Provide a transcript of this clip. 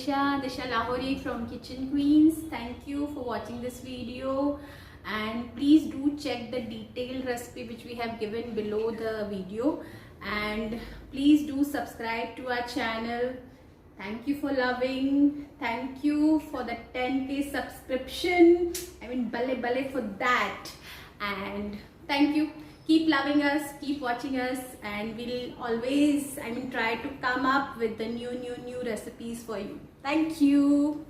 Disha Lahori from Kitchen Queens. Thank you for watching this video, and please do check the detailed recipe which we have given below the video, and please do subscribe to our channel. Thank you for loving. Thank you for the 10k subscription. I mean, bale for that. And thank you. Keep loving us, keep watching us, and we'll always, try to come up with the new recipes for you. Thank you.